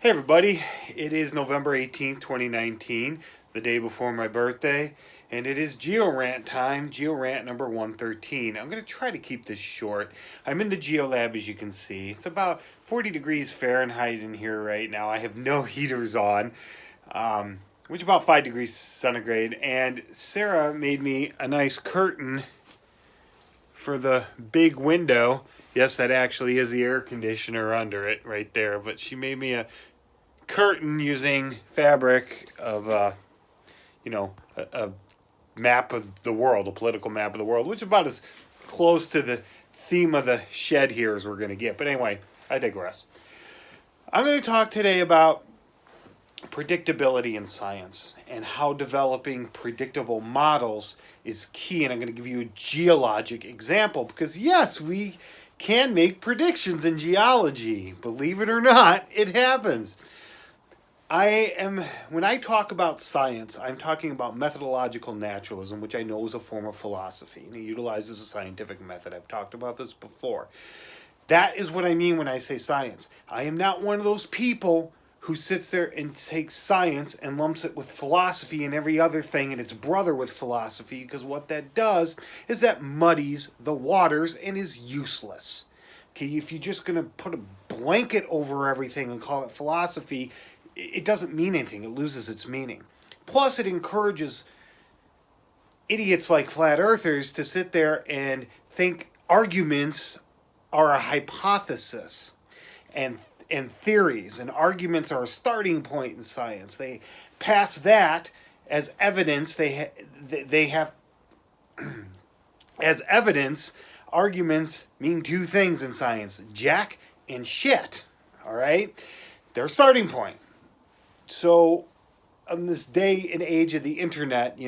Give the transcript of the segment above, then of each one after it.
Hey everybody, it is November 18th, 2019, the day before my birthday, and it is Geo-Rant time, Geo-Rant number 113. I'm going to try to keep this short. I'm in the Geo Lab, as you can see. It's about 40 degrees Fahrenheit in here right now. I have no heaters on, which is about 5 degrees centigrade, and Sarah made me a nice curtain for the big window. Yes, that actually is the air conditioner under it right there, but she made me a curtain using fabric of a map of the world, a political map of the world, which is about as close to the theme of the shed here as we're going to get. But anyway, I digress. I'm going to talk today about predictability in science and how developing predictable models is key. And I'm going to give you a geologic example because, yes, we can make predictions in geology. Believe it or not, it happens. When I talk about science, I'm talking about methodological naturalism, which I know is a form of philosophy, and it utilizes a scientific method. I've talked about this before. That is what I mean when I say science. I am not one of those people who sits there and takes science and lumps it with philosophy and every other thing and its brother with philosophy, because what that does is that muddies the waters and is useless. Okay, if you're just going to put a blanket over everything and call it philosophy, it doesn't mean anything. It loses its meaning. Plus, it encourages idiots like flat earthers to sit there and think arguments are a hypothesis and theories, and arguments are a starting point in science. They pass that as evidence. They have as evidence. Arguments mean two things in science: jack and shit. All right, they're a starting point. So on this day and age of the internet,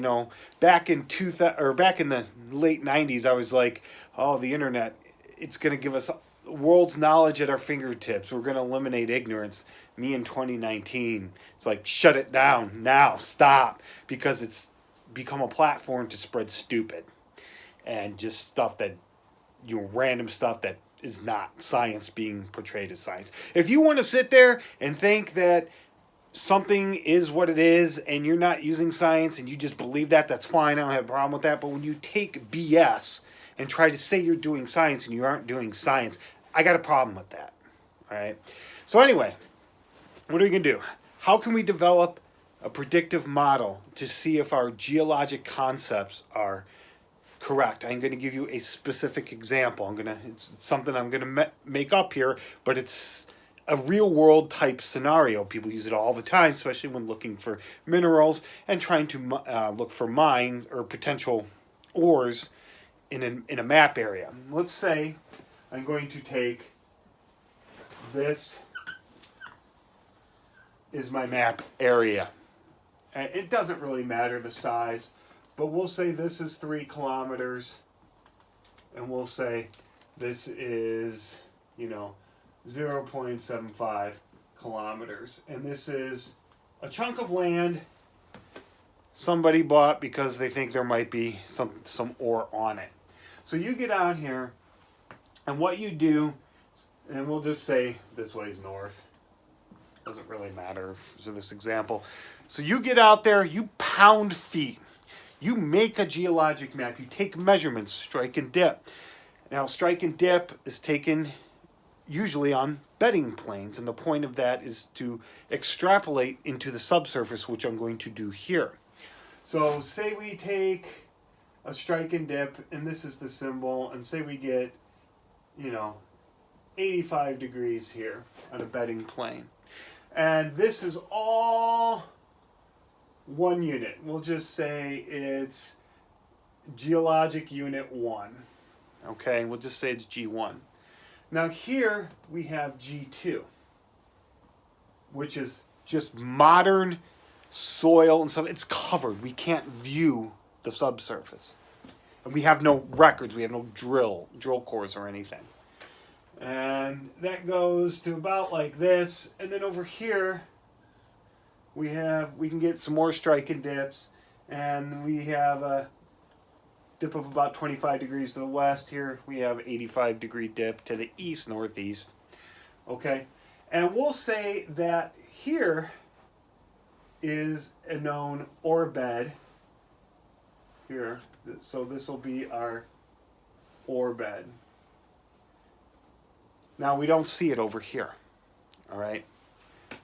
back in the late 90s, I was like, oh, the internet, it's going to give us the world's knowledge at our fingertips. We're going to eliminate ignorance. Me in 2019, it's like, shut it down now, stop, because it's become a platform to spread stupid and just stuff that, random stuff that is not science being portrayed as science. If you want to sit there and think that something is what it is and you're not using science and you just believe that, that's fine. I don't have a problem with that. But when you take BS and try to say you're doing science and you aren't doing science, I got a problem with that. All right. So anyway, what are we going to do? How can we develop a predictive model to see if our geologic concepts are correct? I'm going to give you a specific example. It's something I'm going to make up here, but it's a real world type scenario. People use it all the time, especially when looking for minerals and trying to look for mines or potential ores in a map area. Let's say I'm going to take this is my map area. And it doesn't really matter the size, but we'll say this is 3 kilometers, and we'll say this is, 0.75 kilometers. And this is a chunk of land somebody bought because they think there might be some ore on it. So you get out here, and what you do, and we'll just say this way is north. Doesn't really matter for this example. So you get out there, you pound feet. You make a geologic map. You take measurements, strike and dip. Now, strike and dip is taken usually on bedding planes, and the point of that is to extrapolate into the subsurface, which I'm going to do here. So say we take a strike and dip, and this is the symbol, and say we get 85 degrees here on a bedding plane, and this is all one unit. We'll just say it's geologic unit 1. Okay, we'll just say it's G1. Now here we have G2, which is just modern soil and stuff. It's covered. We can't view the subsurface. And we have no records. We have no drill cores or anything. And that goes to about like this. And then over here we can get some more strike and dips. And we have a dip of about 25 degrees to the west. Here we have 85-degree dip to the east, northeast. Okay, and we'll say that here is a known ore bed here. So this will be our ore bed. Now we don't see it over here, all right?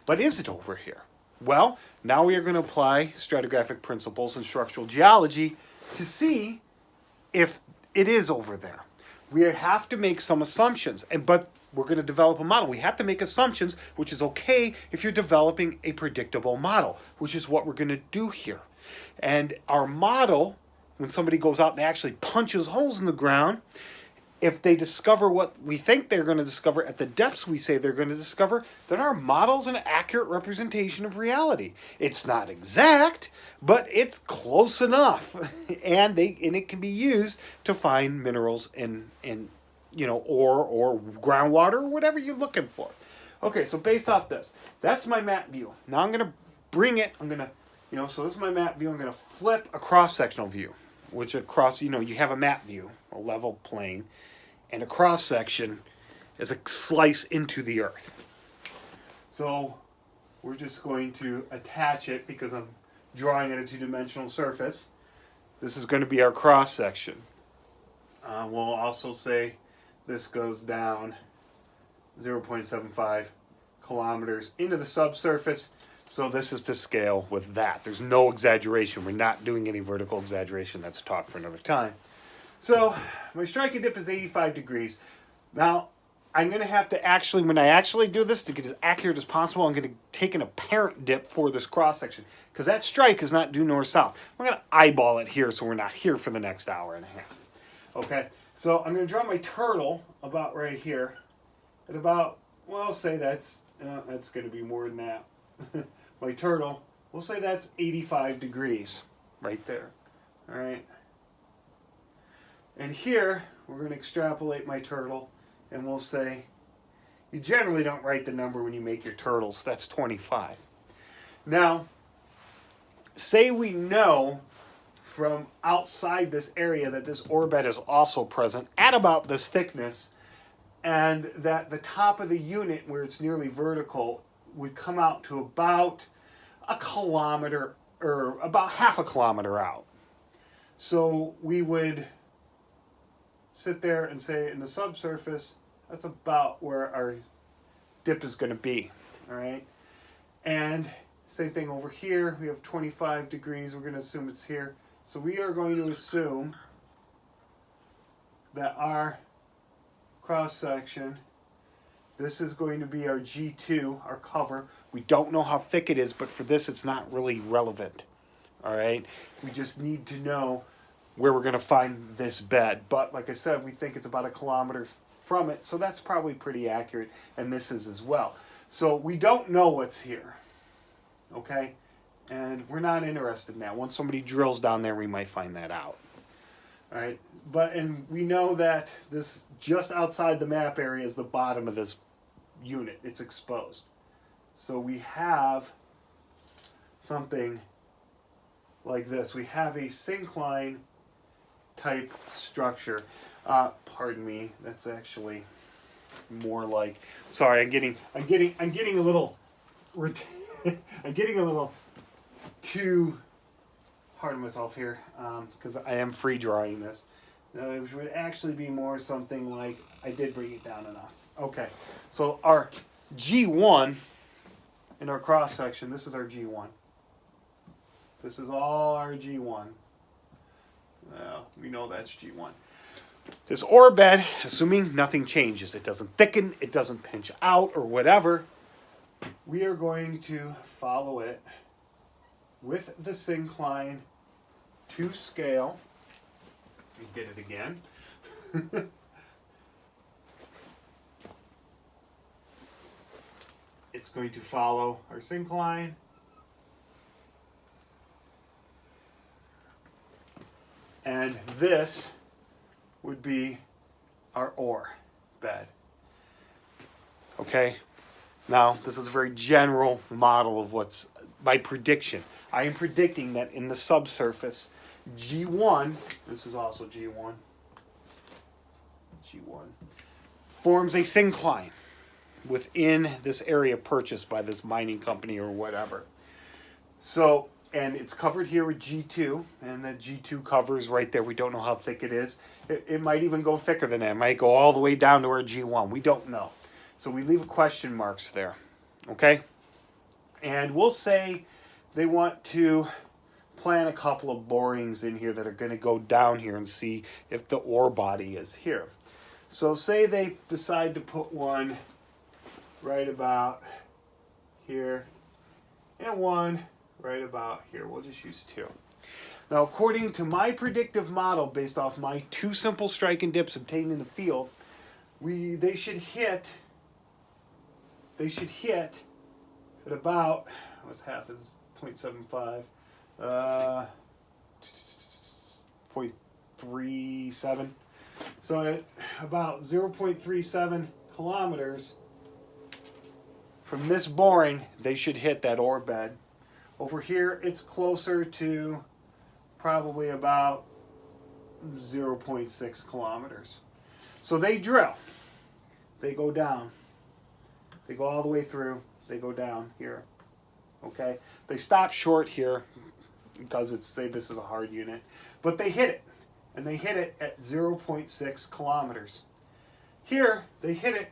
But is it over here? Well, now we are going to apply stratigraphic principles in structural geology to see if it is over there. We have to make some assumptions, but we're going to develop a model. We have to make assumptions, which is okay if you're developing a predictable model, which is what we're going to do here. And our model, when somebody goes out and actually punches holes in the ground, if they discover what we think they're going to discover at the depths we say they're going to discover, then our model's an accurate representation of reality. It's not exact, but it's close enough, and it can be used to find minerals in ore or groundwater or whatever you're looking for. Okay, so based off this, that's my map view. Now I'm going to bring it. So this is my map view. I'm going to flip a cross-sectional view, which across, you have a map view, a level plane, and a cross-section is a slice into the earth. So we're just going to attach it because I'm drawing at a two-dimensional surface. This is going to be our cross-section. We'll also say this goes down 0.75 kilometers into the subsurface. So this is to scale with that. There's no exaggeration. We're not doing any vertical exaggeration. That's a talk for another time. So my strike and dip is 85 degrees. Now, I'm going to have to actually, when I actually do this, to get as accurate as possible, I'm going to take an apparent dip for this cross-section. Because that strike is not due north-south. We're going to eyeball it here so we're not here for the next hour and a half. Okay, so I'm going to draw my turtle about right here. At about, well, say that's going to be more than that. My turtle, we'll say that's 85 degrees right there. All right. And here, we're going to extrapolate my turtle, and we'll say, you generally don't write the number when you make your turtles. That's 25. Now, say we know from outside this area that this ore bed is also present at about this thickness, and that the top of the unit, where it's nearly vertical, would come out to about a kilometer, or about half a kilometer out. So we would sit there and say in the subsurface, that's about where our dip is going to be, all right? And same thing over here, we have 25 degrees, we're going to assume it's here. So we are going to assume that our cross-section, this is going to be our G2, our cover. We don't know how thick it is, but for this it's not really relevant, all right? We just need to know where we're going to find this bed. But like I said, we think it's about a kilometer from it, so that's probably pretty accurate, and this is as well. So we don't know what's here, okay? And we're not interested in that. Once somebody drills down there, we might find that out. All right, and we know that this just outside the map area is the bottom of this unit. It's exposed. So we have something like this. We have a syncline type structure. Pardon me. That's actually more like. Sorry, I'm getting a little. I'm getting a little too hard on myself here because I am free drawing this. It would actually be more something like, I did bring it down enough. Okay, so our G1 in our cross section. This is our G1. This is all our G1. Well, we know that's G1. This ore bed, assuming nothing changes, it doesn't thicken, it doesn't pinch out or whatever, we are going to follow it with the syncline to scale. We did it again. It's going to follow our syncline. And this would be our ore bed. Okay? Now, this is a very general model of what's my prediction. I am predicting that in the subsurface, G1, this is also G1, forms a syncline. within this area purchased by this mining company or whatever. So, and it's covered here with G2, and the G2 cover is right there. We don't know how thick it is. It might even go thicker than that. It might go all the way down to our G1. We don't know. So we leave question marks there, okay? And we'll say they want to plant a couple of borings in here that are going to go down here and see if the ore body is here. So say they decide to put one right about here and one right about here. We'll just use 2. Now, according to my predictive model, based off my 2 simple strike and dips obtained in the field, they should hit at about, what's half is 0.75, 0.37. So at about 0.37 kilometers from this boring, they should hit that ore bed. Over here, it's closer to probably about 0.6 kilometers. So they drill. They go down. They go all the way through. They go down here. Okay? They stop short here because this is a hard unit. But they hit it. And they hit it at 0.6 kilometers. Here, they hit it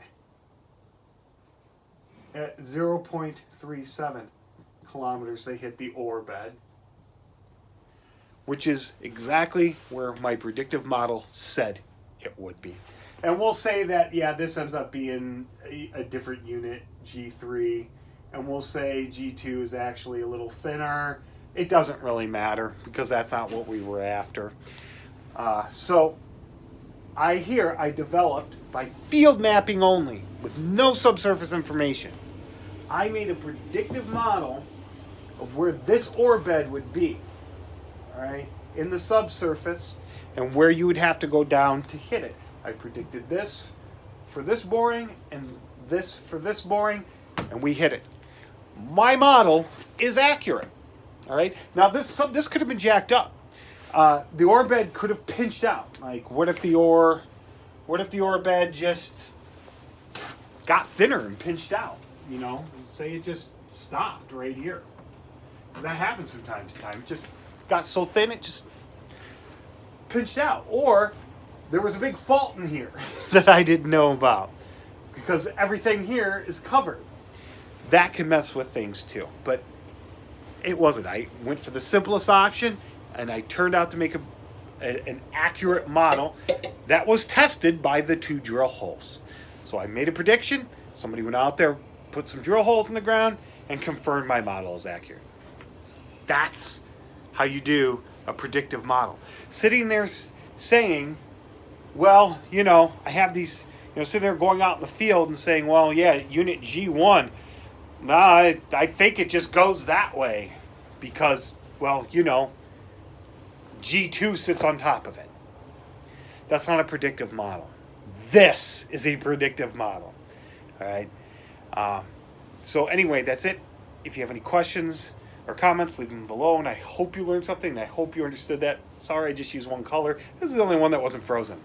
at 0.37 kilometers. They hit the ore bed, which is exactly where my predictive model said it would be. And we'll say that, yeah, this ends up being a different unit, G3, and we'll say G2 is actually a little thinner. It doesn't really matter because that's not what we were after. So I developed by field mapping only with no subsurface information. I made a predictive model of where this ore bed would be, all right, in the subsurface, and where you would have to go down to hit it. I predicted this for this boring and this for this boring, and we hit it. My model is accurate, all right. Now this could have been jacked up. The ore bed could have pinched out. Like, what if the ore bed just got thinner and pinched out? You know, and say it just stopped right here. Because that happens from time to time. It just got so thin it just pinched out. Or there was a big fault in here that I didn't know about because everything here is covered. That can mess with things too. But it wasn't. I went for the simplest option, and I turned out to make an accurate model that was tested by the 2 drill holes. So I made a prediction. Somebody went out there, put some drill holes in the ground, and confirmed my model is accurate. So that's how you do a predictive model. Sitting there saying, well, you know, I have these, sitting there going out in the field and saying, well, yeah, unit G1, nah, I think it just goes that way because, well, G2 sits on top of it. That's not a predictive model. This is a predictive model. All right. So anyway, that's it. If you have any questions or comments, leave them below. And I hope you learned something. And I hope you understood that. Sorry, I just used one color. This is the only one that wasn't frozen.